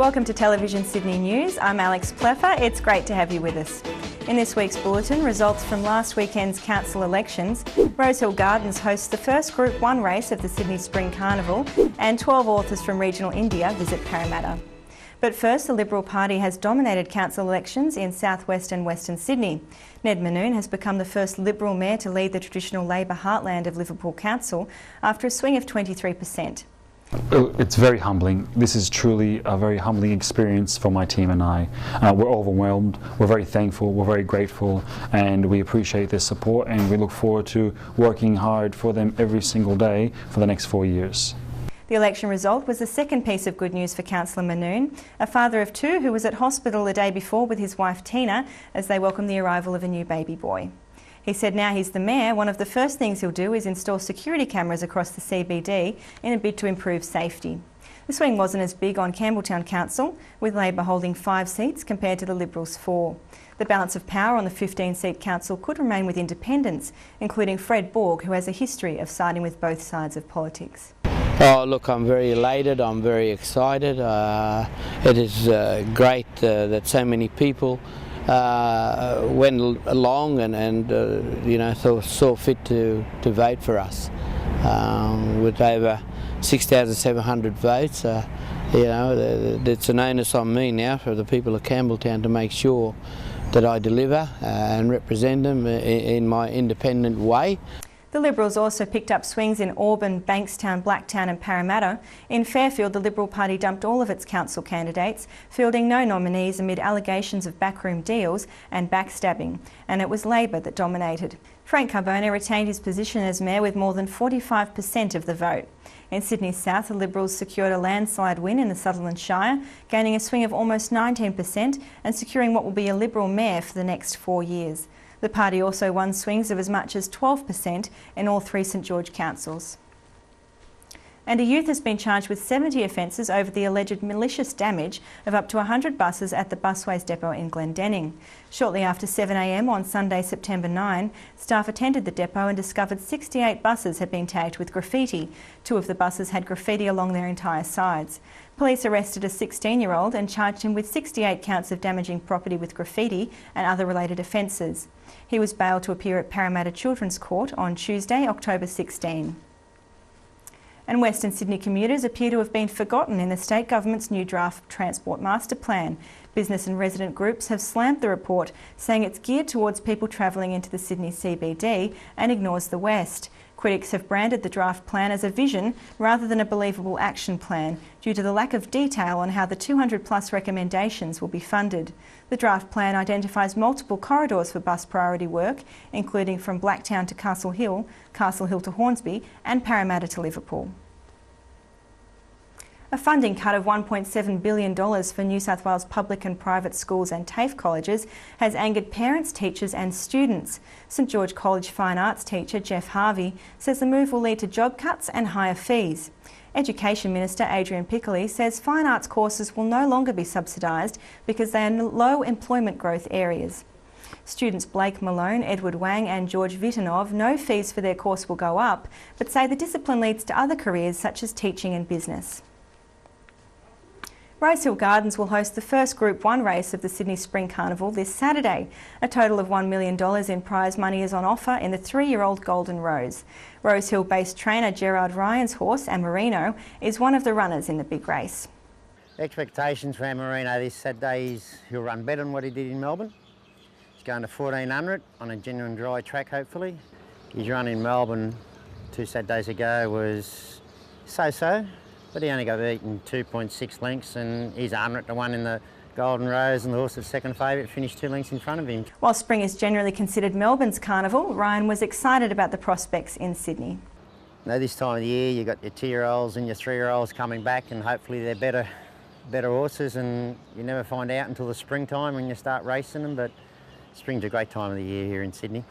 Welcome to Television Sydney News. I'm Alex Pleffer. It's great to have you with us. In this week's bulletin, results from last weekend's council elections, Rosehill Gardens hosts the first Group 1 race of the Sydney Spring Carnival, and 12 authors from regional India visit Parramatta. But first, the Liberal Party has dominated council elections in southwest and western Sydney. Ned Manoon has become the first Liberal mayor to lead the traditional Labor heartland of Liverpool Council after a swing of 23%. It's very humbling. This is truly a very humbling experience for my team and I. We're overwhelmed, we're very thankful, we're very grateful, and we appreciate their support, and we look forward to working hard for them every single day for the next 4 years. The election result was the second piece of good news for Councillor Manoon, a father of two who was at hospital the day before with his wife Tina as they welcomed the arrival of a new baby boy. He said now he's the mayor, one of the first things he'll do is install security cameras across the CBD in a bid to improve safety. The swing wasn't as big on Campbelltown Council, with Labor holding 5 seats compared to the Liberals 4. The balance of power on the 15-seat council could remain with independents, including Fred Borg, who has a history of siding with both sides of politics. Oh, look, I'm very elated, I'm very excited. It is great that so many people went along and you know, saw fit to vote for us. With over 6,700 votes, you know, it's an onus on me now for the people of Campbelltown to make sure that I deliver and represent them in my independent way. The Liberals also picked up swings in Auburn, Bankstown, Blacktown and Parramatta. In Fairfield, the Liberal Party dumped all of its council candidates, fielding no nominees amid allegations of backroom deals and backstabbing, and it was Labor that dominated. Frank Carbone retained his position as mayor with more than 45% of the vote. In Sydney South, the Liberals secured a landslide win in the Sutherland Shire, gaining a swing of almost 19% and securing what will be a Liberal mayor for the next 4 years. The party also won swings of as much as 12% in all 3 St George councils. And a youth has been charged with 70 offences over the alleged malicious damage of up to 100 buses at the Busways depot in Glendenning. Shortly after 7 a.m. on Sunday, September 9, staff attended the depot and discovered 68 buses had been tagged with graffiti. 2 of the buses had graffiti along their entire sides. Police arrested a 16-year-old and charged him with 68 counts of damaging property with graffiti and other related offences. He was bailed to appear at Parramatta Children's Court on Tuesday, October 16. And Western Sydney commuters appear to have been forgotten in the state government's new draft Transport Master Plan. Business and resident groups have slammed the report, saying it's geared towards people travelling into the Sydney CBD and ignores the West. Critics have branded the draft plan as a vision rather than a believable action plan due to the lack of detail on how the 200+ recommendations will be funded. The draft plan identifies multiple corridors for bus priority work, including from Blacktown to Castle Hill to Hornsby and Parramatta to Liverpool. A funding cut of $1.7 billion for New South Wales public and private schools and TAFE colleges has angered parents, teachers and students. St George College Fine Arts teacher Jeff Harvey says the move will lead to job cuts and higher fees. Education Minister Adrian Piccoli says fine arts courses will no longer be subsidised because they are low employment growth areas. Students Blake Malone, Edward Wang and George Vitanov know fees for their course will go up, but say the discipline leads to other careers such as teaching and business. Rosehill Gardens will host the first Group 1 race of the Sydney Spring Carnival this Saturday. A total of $1 million in prize money is on offer in the 3-year-old Golden Rose. Rosehill-based trainer Gerard Ryan's horse, Amarino, is one of the runners in the big race. Expectations for Amarino this Saturday is he'll run better than what he did in Melbourne. He's going to 1400 on a genuine dry track, hopefully. His run in Melbourne 2 Saturdays ago was so-so. But he only got beaten 2.6 lengths and he's 100 to 1 in the Golden Rose, and the horse of second favourite finished 2 lengths in front of him. While spring is generally considered Melbourne's carnival, Ryan was excited about the prospects in Sydney. Now this time of the year you've got your 2-year-olds and your 3-year-olds coming back, and hopefully they're better horses, and you never find out until the springtime when you start racing them, but spring's a great time of the year here in Sydney.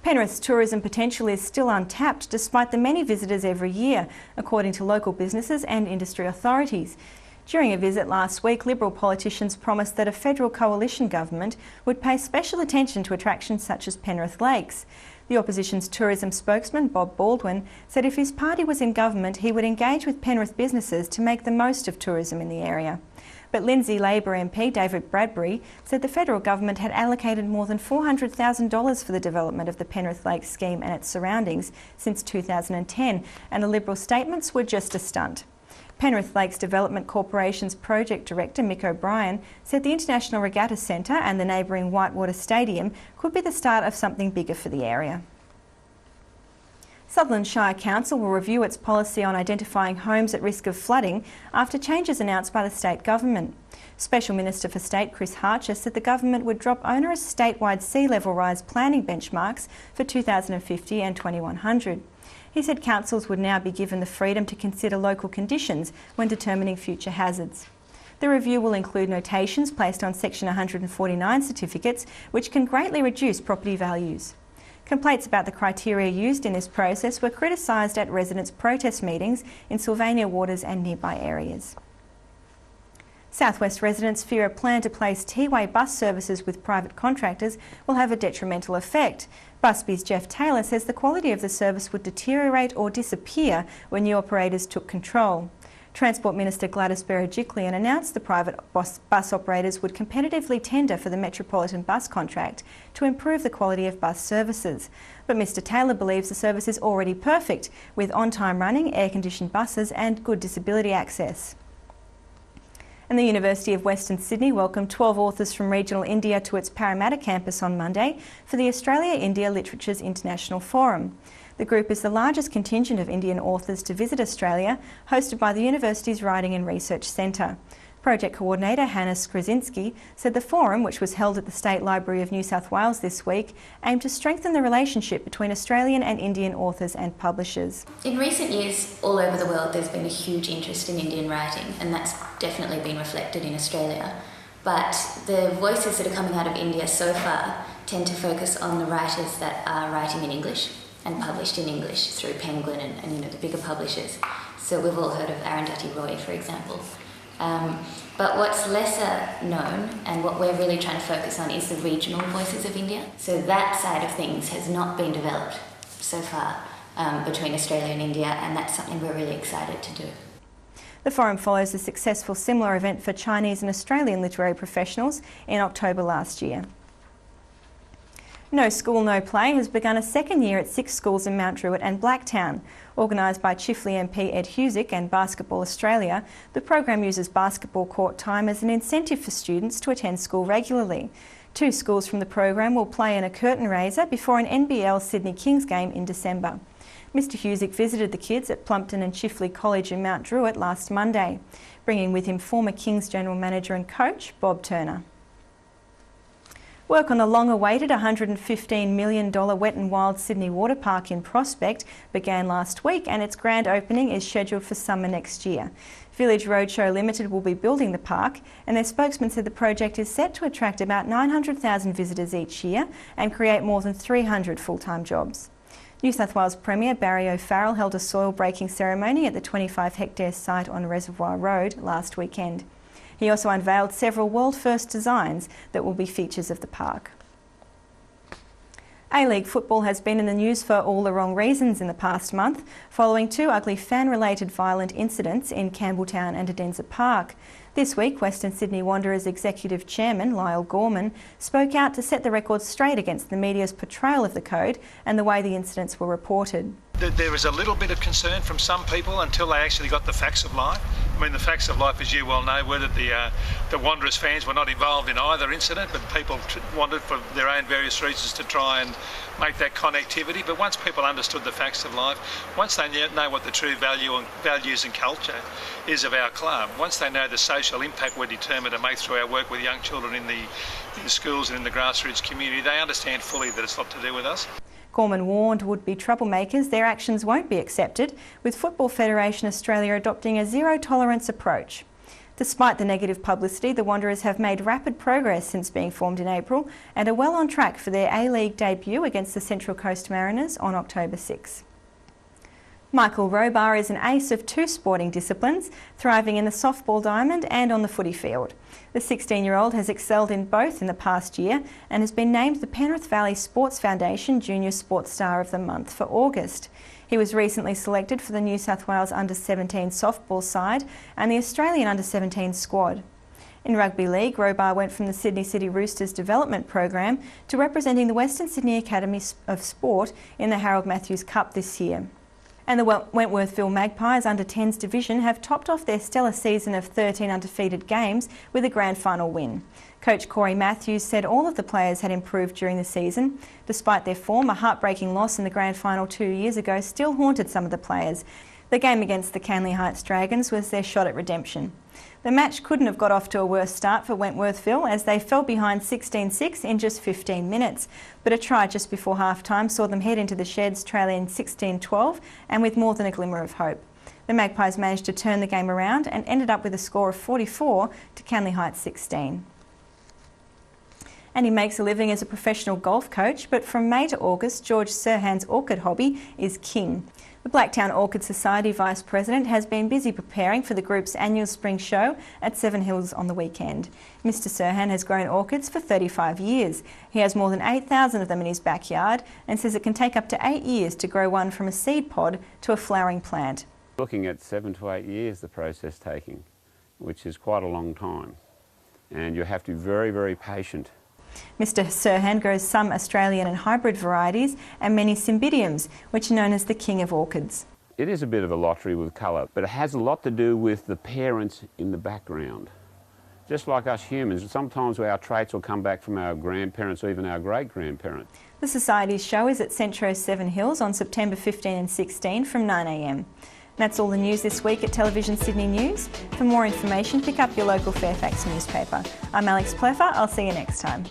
Penrith's tourism potential is still untapped despite the many visitors every year, according to local businesses and industry authorities. During a visit last week, Liberal politicians promised that a federal coalition government would pay special attention to attractions such as Penrith Lakes. The opposition's tourism spokesman, Bob Baldwin, said if his party was in government, he would engage with Penrith businesses to make the most of tourism in the area. But Lindsay Labor MP David Bradbury said the federal government had allocated more than $400,000 for the development of the Penrith Lakes scheme and its surroundings since 2010, and the Liberal statements were just a stunt. Penrith Lakes Development Corporation's Project Director Mick O'Brien said the International Regatta Centre and the neighbouring Whitewater Stadium could be the start of something bigger for the area. Sutherland Shire Council will review its policy on identifying homes at risk of flooding after changes announced by the state government. Special Minister for State Chris Harcher said the government would drop onerous statewide sea level rise planning benchmarks for 2050 and 2100. He said councils would now be given the freedom to consider local conditions when determining future hazards. The review will include notations placed on Section 149 certificates, which can greatly reduce property values. Complaints about the criteria used in this process were criticised at residents' protest meetings in Sylvania Waters and nearby areas. Southwest residents fear a plan to place T-Way bus services with private contractors will have a detrimental effect. Busby's Jeff Taylor says the quality of the service would deteriorate or disappear when new operators took control. Transport Minister Gladys Berejiklian announced the private bus operators would competitively tender for the Metropolitan bus contract to improve the quality of bus services. But Mr Taylor believes the service is already perfect, with on-time running, air-conditioned buses and good disability access. And the University of Western Sydney welcomed 12 authors from regional India to its Parramatta campus on Monday for the Australia-India Literatures International Forum. The group is the largest contingent of Indian authors to visit Australia, hosted by the university's Writing and Research Centre. Project coordinator Hannes Krasinski said the forum, which was held at the State Library of New South Wales this week, aimed to strengthen the relationship between Australian and Indian authors and publishers. In recent years, all over the world, there's been a huge interest in Indian writing, and that's definitely been reflected in Australia. But the voices that are coming out of India so far tend to focus on the writers that are writing in English and published in English through Penguin and the bigger publishers. So we've all heard of Arundhati Roy, for example. But what's lesser known and what we're really trying to focus on is the regional voices of India. So that side of things has not been developed so far between Australia and India, and that's something we're really excited to do. The forum follows a successful similar event for Chinese and Australian literary professionals in October last year. No School, No Play has begun a second year at 6 schools in Mount Druitt and Blacktown. Organised by Chifley MP Ed Husick and Basketball Australia, the program uses basketball court time as an incentive for students to attend school regularly. 2 schools from the program will play in a curtain raiser before an NBL Sydney Kings game in December. Mr Husick visited the kids at Plumpton and Chifley College in Mount Druitt last Monday, bringing with him former Kings General Manager and coach Bob Turner. Work on the long-awaited $115 million Wet and Wild Sydney Water Park in Prospect began last week, and its grand opening is scheduled for summer next year. Village Roadshow Limited will be building the park, and their spokesman said the project is set to attract about 900,000 visitors each year and create more than 300 full-time jobs. New South Wales Premier Barry O'Farrell held a soil breaking ceremony at the 25-hectare site on Reservoir Road last weekend. He also unveiled several world-first designs that will be features of the park. A-League football has been in the news for all the wrong reasons in the past month, following 2 ugly fan-related violent incidents in Campbelltown and Adenza Park. This week, Western Sydney Wanderers Executive Chairman Lyle Gorman spoke out to set the record straight against the media's portrayal of the code and the way the incidents were reported. There was a little bit of concern from some people until they actually got the facts of life. I mean, the facts of life, as you well know, were that the Wanderers fans were not involved in either incident, but people wanted, for their own various reasons, to try and make that connectivity. But once people understood the facts of life, once they know what the true values and culture is of our club, once they know the social impact we're determined to make through our work with young children in the schools and in the grassroots community, they understand fully that it's not to do with us. Gorman warned would-be troublemakers their actions won't be accepted, with Football Federation Australia adopting a zero-tolerance approach. Despite the negative publicity, the Wanderers have made rapid progress since being formed in April and are well on track for their A-League debut against the Central Coast Mariners on October 6. Michael Robar is an ace of two sporting disciplines, thriving in the softball diamond and on the footy field. The 16-year-old has excelled in both in the past year and has been named the Penrith Valley Sports Foundation Junior Sports Star of the Month for August. He was recently selected for the New South Wales Under-17 softball side and the Australian Under-17 squad. In rugby league, Robar went from the Sydney City Roosters development program to representing the Western Sydney Academy of Sport in the Harold Matthews Cup this year. And the Wentworthville Magpies Under-10s division have topped off their stellar season of 13 undefeated games with a grand final win. Coach Corey Matthews said all of the players had improved during the season. Despite their form, a heartbreaking loss in the grand final 2 years ago still haunted some of the players. The game against the Canley Heights Dragons was their shot at redemption. The match couldn't have got off to a worse start for Wentworthville as they fell behind 16-6 in just 15 minutes. But a try just before half-time saw them head into the sheds trailing 16-12 and with more than a glimmer of hope. The Magpies managed to turn the game around and ended up with a score of 44 to Canley Heights 16. And he makes a living as a professional golf coach, but from May to August, George Sirhan's orchid hobby is king. The Blacktown Orchid Society Vice President has been busy preparing for the group's annual spring show at Seven Hills on the weekend. Mr Sirhan has grown orchids for 35 years. He has more than 8,000 of them in his backyard and says it can take up to 8 years to grow one from a seed pod to a flowering plant. Looking at 7 to 8 years the process taking, which is quite a long time. And you have to be very, very patient. Mr Sirhan grows some Australian and hybrid varieties and many cymbidiums, which are known as the king of orchids. It is a bit of a lottery with colour, but it has a lot to do with the parents in the background. Just like us humans, sometimes our traits will come back from our grandparents or even our great-grandparents. The Society's show is at Centro Seven Hills on September 15 and 16 from 9 a.m. That's all the news this week at Television Sydney News. For more information, pick up your local Fairfax newspaper. I'm Alex Pleffer. I'll see you next time.